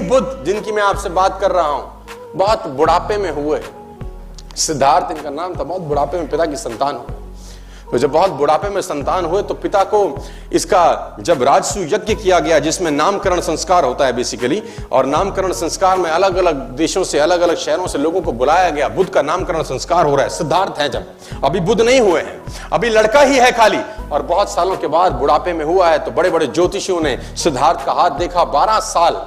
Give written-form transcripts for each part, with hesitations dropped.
बुद्ध जिनकी मैं आपसे बात कर रहा हूं बहुत बुढ़ापे में हुए। सिद्धार्थ इनका नाम था, बहुत बुढ़ापे में पिता की संतान हुए। तो जब बहुत बुढ़ापे में संतान हुए तो पिता को इसका जब राजसू यज्ञ किया गया, जिसमें नामकरण संस्कार होता है बेसिकली, और नामकरण संस्कार में अलग अलग देशों से, अलग अलग शहरों से लोगों को बुलाया गया। बुद्ध का नामकरण संस्कार हो रहा है, सिद्धार्थ है जब, अभी बुद्ध नहीं हुए हैं, अभी लड़का ही है खाली, और बहुत सालों के बाद बुढ़ापे में हुआ है। तो बड़े बड़े ज्योतिषियों ने सिद्धार्थ का हाथ देखा। 12 साल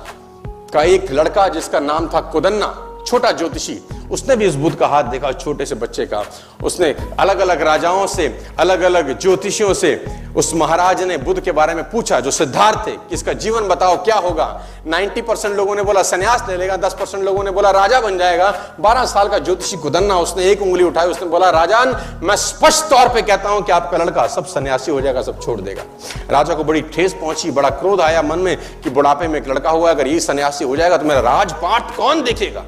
का एक लड़का जिसका नाम था कुदन्ना, छोटा ज्योतिषी, उसने भी इस बुद्ध का हाथ देखा, छोटे से बच्चे का। उसने अलग अलग राजाओं से, अलग अलग ज्योतिषियों से उस महाराज ने बुद्ध के बारे में पूछा जो सिद्धार्थ थे कि इसका जीवन बताओ क्या होगा। 90% लोगों ने बोला सन्यास ले लेगा, 10% लोगों ने बोला राजा बन जाएगा। 12 साल का ज्योतिषी कुदन्ना, उसने एक उंगली उठाई, उसने बोला राजान, मैं स्पष्ट तौर पर कहता हूं कि आपका लड़का सब सन्यासी हो जाएगा, सब छोड़ देगा। राजा को बड़ी ठेस पहुंची, बड़ा क्रोध आया मन में कि बुढ़ापे में एक लड़का हुआ, अगर ये सन्यासी हो जाएगा तो मेरा राजपाट कौन देखेगा,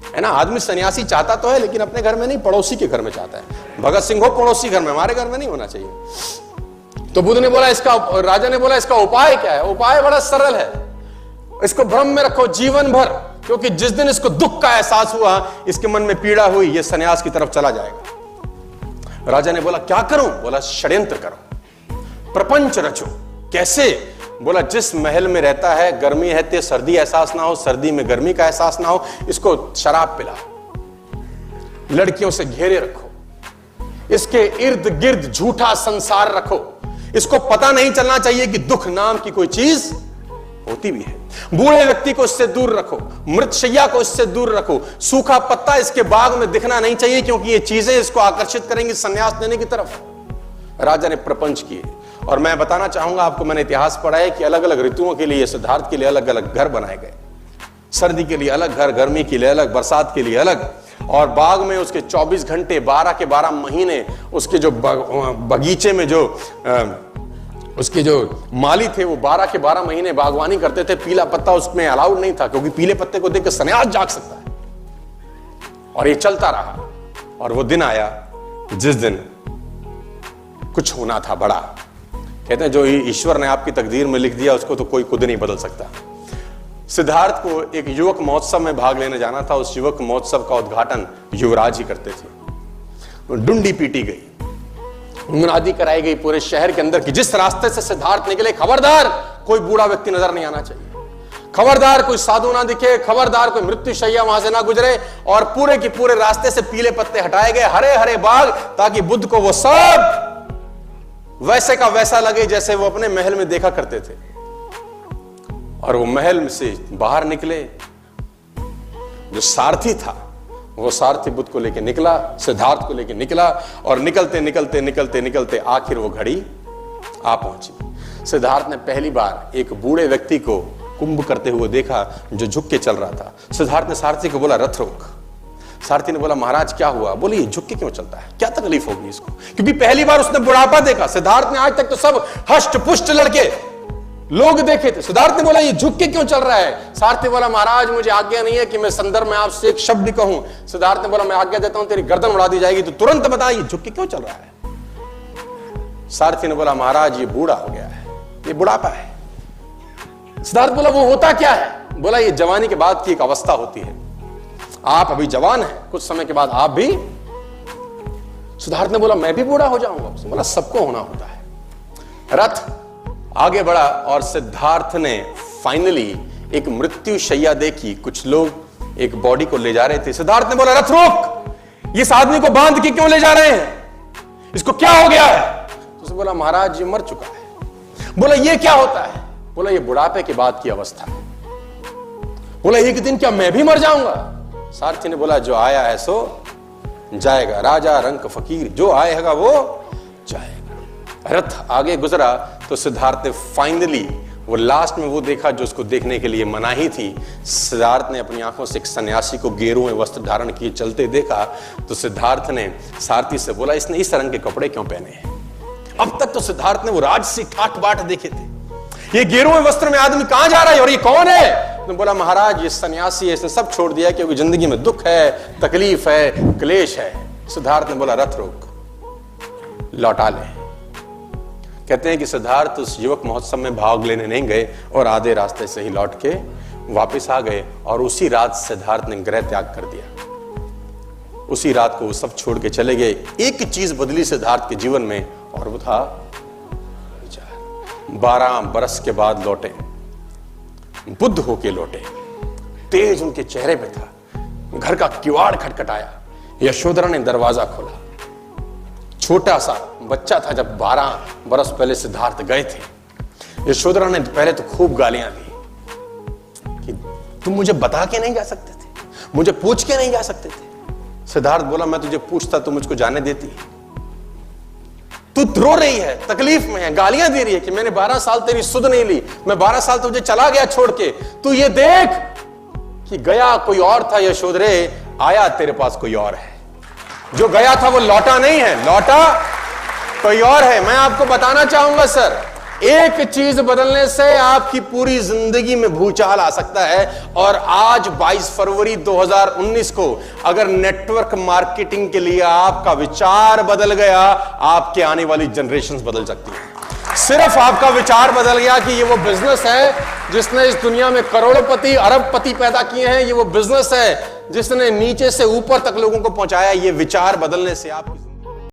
है ना। आदमी सन्यासी चाहता तो है लेकिन अपने घर में नहीं, पड़ोसी के घर में चाहता है। भगत सिंह हो पड़ोसी घर में, हमारे घर में नहीं होना चाहिए। तो बुद्ध ने बोला इसका, राजा ने बोला इसका उपाय क्या है। उपाय बड़ा सरल है, इसको भ्रम में रखो जीवन भर, क्योंकि जिस दिन इसको दुख का एहसास हुआ, इसके मन में पीड़ा हुई, ये सन्यास की तरफ चला जाएगा। राजा ने बोला क्या करूं। बोला षड्यंत्र करो, प्रपंच रचो। कैसे। बोला जिस महल में रहता है गर्मी है ते सर्दी एहसास ना हो, सर्दी में गर्मी का एहसास ना हो, इसको शराब पिला, लड़कियों से घेरे रखो, इसके इर्द गिर्द झूठा संसार रखो, इसको पता नहीं चलना चाहिए कि दुख नाम की कोई चीज होती भी है। बूढ़े व्यक्ति को इससे दूर रखो, मृतशैया को इससे दूर रखो, सूखा पत्ता इसके बाग में दिखना नहीं चाहिए, क्योंकि ये चीजें इसको आकर्षित करेंगी संन्यास लेने की तरफ। राजा ने प्रपंच किए। और मैं बताना चाहूंगा आपको, मैंने इतिहास पढ़ा है कि अलग अलग ऋतुओं के लिए सिद्धार्थ के लिए अलग अलग घर बनाए गए। सर्दी के लिए अलग घर, गर्मी के लिए अलग, बरसात के लिए अलग। और बाग में उसके 24 घंटे 12 के 12 महीने उसके जो बगीचे में जो उसके जो माली थे वो 12 के 12 महीने बागवानी करते थे। पीला पत्ता उसमें अलाउड नहीं था, क्योंकि पीले पत्ते को देखकर सन्यास जाग सकता है। और ये चलता रहा, और वो दिन आया जिस दिन कुछ होना था बड़ा। कहते हैं जो ईश्वर ने आपकी तकदीर में लिख दिया उसको तो कोई खुद नहीं बदल सकता। सिद्धार्थ को एक युवक महोत्सव में भाग लेने जाना था। उस युवक महोत्सव का उद्घाटन युवराज ही करते थे। डुंडी पीटी गई, मुनादी कराई गई पूरे शहर के अंदर कि जिस रास्ते से सिद्धार्थ निकले, खबरदार कोई बूढ़ा व्यक्ति नजर नहीं आना चाहिए, खबरदार कोई साधु ना दिखे, खबरदार कोई मृत्युशैया वहां से ना गुजरे। और पूरे के पूरे रास्ते से पीले पत्ते हटाए गए, हरे हरे बाग, ताकि बुद्ध को वो सब वैसे का वैसा लगे जैसे वो अपने महल में देखा करते थे। और वो महल से बाहर निकले, जो सारथी था वो सारथी बुद्ध को लेके निकला, सिद्धार्थ को लेके निकला। और निकलते निकलते निकलते निकलते आखिर वो घड़ी आ पहुंची। सिद्धार्थ ने पहली बार एक बूढ़े व्यक्ति को कुंभ करते हुए देखा जो झुक के चल रहा था। सिद्धार्थ ने सारथी को बोला रथ रोक। सारथी ने बोला महाराज क्या हुआ। बोले ये झुक के क्यों चलता है, क्या तकलीफ होगी इसको, क्योंकि पहली बार उसने बुढ़ापा देखा। सिद्धार्थ ने आज तक तो सब हष्ट पुष्ट लड़के लोग देखे थे। सिद्धार्थ ने बोला ये झुक के क्यों चल रहा है। सारथी बोला महाराज मुझे आज्ञा नहीं है कि मैं संदर्भ में आपसे एक शब्द कहूं। सिद्धार्थ ने बोला मैं आज्ञा देता हूं, तेरी गर्दन उड़ा दी जाएगी, तो तुरंत बता ये झुक के क्यों चल रहा है। सारथी ने बोला महाराज ये बूढ़ा हो गया है, ये बुढ़ापा है। सिद्धार्थ बोला वो होता क्या है। बोला ये जवानी के बाद की एक अवस्था होती है, आप अभी जवान हैं, कुछ समय के बाद आप भी। सिद्धार्थ ने बोला मैं भी बूढ़ा हो जाऊंगा। बोला सबको होना होता है। रथ आगे बढ़ा और सिद्धार्थ ने फाइनली एक मृत्यु शैया देखी। कुछ लोग एक बॉडी को ले जा रहे थे। सिद्धार्थ ने बोला रथ रोक, इस आदमी को बांध के क्यों ले जा रहे हैं, इसको क्या हो गया है। तो उसने बोला महाराज ये मर चुका है। बोला ये क्या होता है। बोला ये बुढ़ापे के बाद की अवस्था है। बोला एक दिन क्या मैं भी मर जाऊंगा। सारथी ने बोला जो आया है सो जाएगा, राजा रंक फकीर, जो आएगा वो जाएगा। रथ आगे गुजरा तो सिद्धार्थ ने फाइनली वो लास्ट में वो देखा जो उसको देखने के लिए मनाही थी। सिद्धार्थ ने अपनी आंखों से एक सन्यासी को गेरुए वस्त्र धारण किए चलते देखा। तो सिद्धार्थ ने सारथी से बोला इसने इस रंग के कपड़े क्यों पहने हैं। अब तक तो सिद्धार्थ ने वो राजसी ठाट बाट देखे थे, ये गेरुए वस्त्र में आदमी कहां जा रहा है और ये कौन है। तो बोला महाराज ये सन्यासी है, इसने सब छोड़ दिया क्योंकि जिंदगी में दुख है, तकलीफ है, क्लेश है। सिद्धार्थ ने बोला रथ रोक, लौटा ले। कहते हैं कि सिद्धार्थ उस युवक महोत्सव में भाग लेने नहीं गए और आधे रास्ते से ही लौट के वापस आ गए और उसी रात सिद्धार्थ ने गृह त्याग कर दिया। उसी रात को वो सब छोड़ के चले गए। एक चीज बदली सिद्धार्थ के जीवन में, और वो था विचार। 12 बरस के बाद लौटे, बुद्ध होके लौटे, तेज उनके चेहरे पे था। घर का किवाड़ खटखटाया, यशोधरा ने दरवाजा खोला। छोटा सा बच्चा था जब 12 बरस पहले सिद्धार्थ गए थे। यशोधरा ने पहले तो खूब गालियां दी कि तुम मुझे बता के नहीं जा सकते थे, मुझे पूछ के नहीं जा सकते थे। सिद्धार्थ बोला, मैं तुझे पूछता तो मुझको जाने देती। तू रो रही है, तकलीफ में है, गालियां दे रही है कि मैंने 12 साल तेरी सुध नहीं ली, मैं 12 साल तुझे चला गया छोड़ के। तू ये देख कि गया कोई और था यशोधरे, आया तेरे पास कोई और है। जो गया था वो लौटा नहीं है, लौटा कोई और है। मैं आपको बताना चाहूंगा सर, एक चीज बदलने से आपकी पूरी जिंदगी में भूचाल आ सकता है। और आज 22 फरवरी 2019 को अगर नेटवर्क मार्केटिंग के लिए आपका विचार बदल गया, आपके आने वाली जनरेशंस बदल सकती है। सिर्फ आपका विचार बदल गया कि ये वो बिजनेस है जिसने इस दुनिया में करोड़पति अरबपति पैदा किए हैं, ये वो बिजनेस है जिसने नीचे से ऊपर तक लोगों को पहुंचाया। ये विचार बदलने से आप